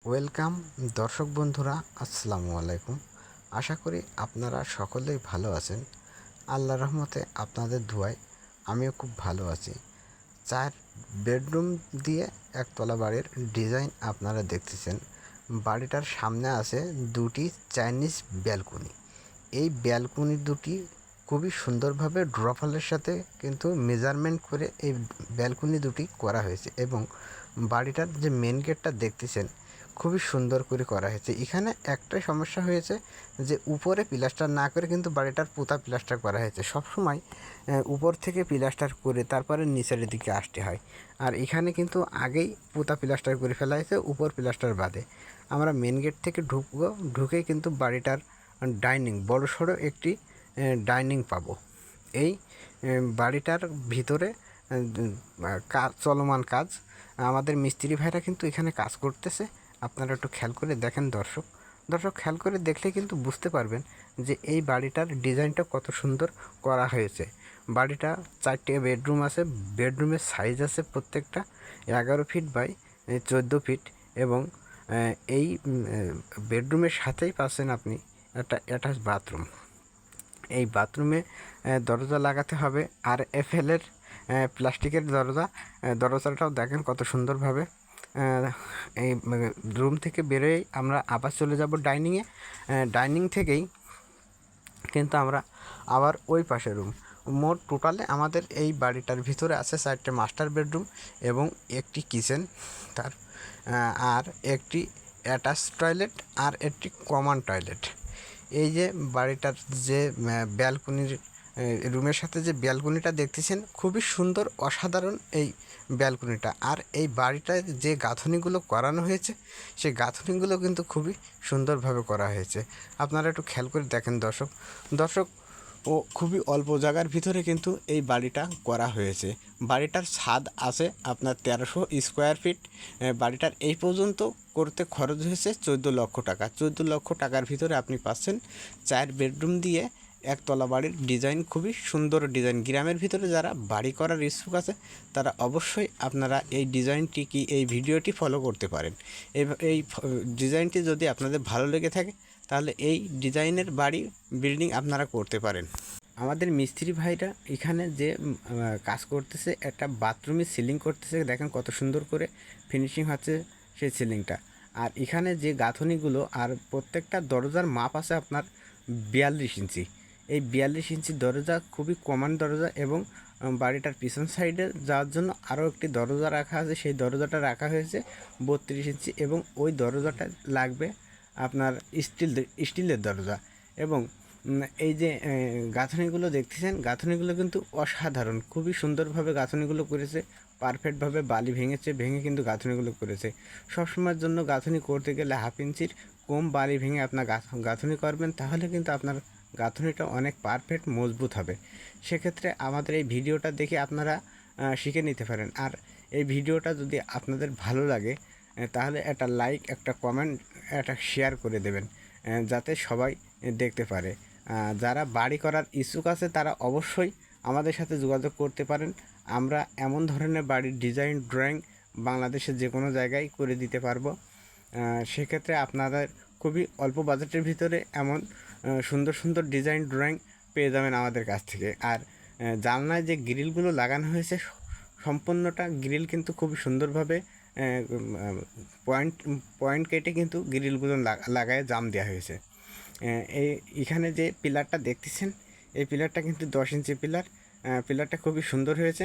Welcome দর্শক বন্ধুরা, আসসালামু আলাইকুম। আশা করি আপনারা সকলেই ভালো আছেন। আল্লাহর রহমতে আপনাদের দোয়ায় আমিও খুব ভালো আছি। 4 বেডরুম দিয়ে একতলা বাড়ির ডিজাইন আপনারা দেখতেছেন। বাড়িটার সামনে আছে দুটি চাইনিজ ব্যালকনি। এই ব্যালকনি দুটি খুবই সুন্দরভাবে ড্রফলের সাথে কিন্তু মেজারমেন্ট করে এই ব্যালকনি দুটি করা হয়েছে এবং বাড়িটার যে মেন গেটটা দেখতেছেন খুবই সুন্দর করে করা হয়েছে। এখানে একটাই সমস্যা হয়েছে যে উপরে প্লাস্টার না করে কিন্তু বাড়িটার পুতা প্লাস্টার করা হয়েছে। সবসময় উপর থেকে প্লাস্টার করে তারপরে নিচের দিকে আসতে হয়, আর এখানে কিন্তু আগেই পুতা প্লাস্টার করে ফেলা হয়েছে উপর প্লাস্টার বাদে। আমরা মেন গেট থেকে ঢুকেই কিন্তু বাড়িটার ডাইনিং বড়সড় একটি ডাইনিং পাবো। এই বাড়িটার ভিতরে কাজ চলমান কাজ, আমাদের মিস্ত্রি ভাইরা কিন্তু এখানে কাজ করতেছে। আপনারা একটু খেয়াল করে দেখেন দর্শক খেয়াল করে দেখলে কিন্তু বুঝতে পারবেন যে এই বাড়িটার ডিজাইনটা কত সুন্দর করা হয়েছে। বাড়িটা 4টে বেডরুম আছে। বেডরুমের সাইজ আছে প্রত্যেকটা 11 ফিট বাই 14 ফিট এবং এই বেডরুমের সাথেই পাচ্ছেন আপনি একটা অ্যাটাচ বাথরুম। এই বাথরুমে দরজা লাগাতে হবে RFL-এর প্লাস্টিকের দরজাটাও দেখেন কত সুন্দরভাবে। এই রুম থেকে বেরোই আমরা আবার চলে যাব ডাইনিংয়ে। ডাইনিং থেকেই কিন্তু আমরা আবার ওই পাশে রুম। মোট টোটালে আমাদের এই বাড়িটার ভিতরে আছে 4টে মাস্টার বেডরুম এবং একটি কিচেন, তার আর একটি অ্যাটাচ টয়লেট আর একটি কমন টয়লেট। এই যে বাড়িটার যে ব্যালকনির রুমের সাথে যে ব্যালকনিটা দেখতেছেন খুবই সুন্দর, অসাধারণ এই ব্যালকনিটা। আর এই বাড়িটায় যে গাঁথনিগুলো করানো হয়েছে সেই গাঁথনিগুলো কিন্তু খুবই সুন্দরভাবে করা হয়েছে। আপনারা একটু খেয়াল করে দেখেন দর্শক ও খুবই অল্প জায়গার ভিতরে কিন্তু এই বাড়িটা করা হয়েছে। বাড়িটার ছাদ আছে আপনার 1300 স্কোয়ার ফিট। বাড়িটার এই পর্যন্ত করতে খরচ হয়েছে 14 লক্ষ টাকা। 14 লক্ষ টাকার ভিতরে আপনি পাচ্ছেন 4 বেডরুম দিয়ে একতলা বাড়ির ডিজাইন, খুবই সুন্দর ডিজাইন। গ্রামের ভিতরে যারা বাড়ি করার ইচ্ছুক আছে তারা অবশ্যই আপনারা এই ডিজাইনটি এই ভিডিওটি ফলো করতে পারেন। এই ডিজাইনটি যদি আপনাদের ভালো লেগে থাকে তাহলে এই ডিজাইনের বাড়ি বিল্ডিং আপনারা করতে পারেন। আমাদের মিস্ত্রি ভাইরা এখানে যে কাজ করতেছে, একটা বাথরুমের সিলিং করতেছে, দেখেন কত সুন্দর করে ফিনিশিং হচ্ছে সেই সিলিংটা। আর এখানে যে গাঁথনিগুলো আর প্রত্যেকটা দরজার মাপ আছে আপনার 42 ইঞ্চি। এই 42 ইঞ্চি দরজা খুবই কমন দরজা এবং বাড়িটার পিছন সাইডে যাওয়ার জন্য আরও একটি দরজা রাখা আছে, সেই দরজাটা রাখা হয়েছে 32 ইঞ্চি এবং ওই দরজাটা লাগবে আপনার স্টিলের দরজা। এবং এই যে গাঁথনিগুলো দেখতেছেন, গাঁথনিগুলো কিন্তু অসাধারণ, খুবই সুন্দরভাবে গাঁথনিগুলো করেছে, পারফেক্টভাবে বালি ভেঙে কিন্তু গাঁথনিগুলো করেছে। সবসময়ের জন্য গাঁথনি করতে গেলে 1/2 ইঞ্চির কম বালি ভেঙে আপনার গাঁথনি করবেন, তাহলে কিন্তু আপনার গাঁথনিটা অনেক পারফেক্ট মজবুত হবে। সেক্ষেত্রে আমাদের এই ভিডিওটা দেখে আপনারা শিখে নিতে পারেন। আর এই ভিডিওটা যদি আপনাদের ভালো লাগে তাহলে একটা লাইক, একটা কমেন্ট, একটা শেয়ার করে দেবেন যাতে সবাই দেখতে পারে। যারা বাড়ি করার ইচ্ছুক আছে তারা অবশ্যই আমাদের সাথে যোগাযোগ করতে পারেন। আমরা এমন ধরনের বাড়ির ডিজাইন ড্রয়িং বাংলাদেশের যে কোনো জায়গায় করে দিতে পারবো। সেক্ষেত্রে আপনাদের খুবই অল্প বাজেটের ভিতরে এমন সুন্দর সুন্দর ডিজাইন ড্রয়িং পেয়ে যাবেন আমাদের কাছ থেকে। আর জানলায় যে গ্রিলগুলো লাগানো হয়েছে সম্পূর্ণটা গ্রিল কিন্তু খুবই সুন্দরভাবে পয়েন্ট কেটে কিন্তু গ্রিলগুলো লাগায় জাম দেওয়া হয়েছে। এখানে যে পিলারটা দেখতেছেন এই পিলারটা কিন্তু 10 ইঞ্চি পিলারটা খুবই সুন্দর হয়েছে।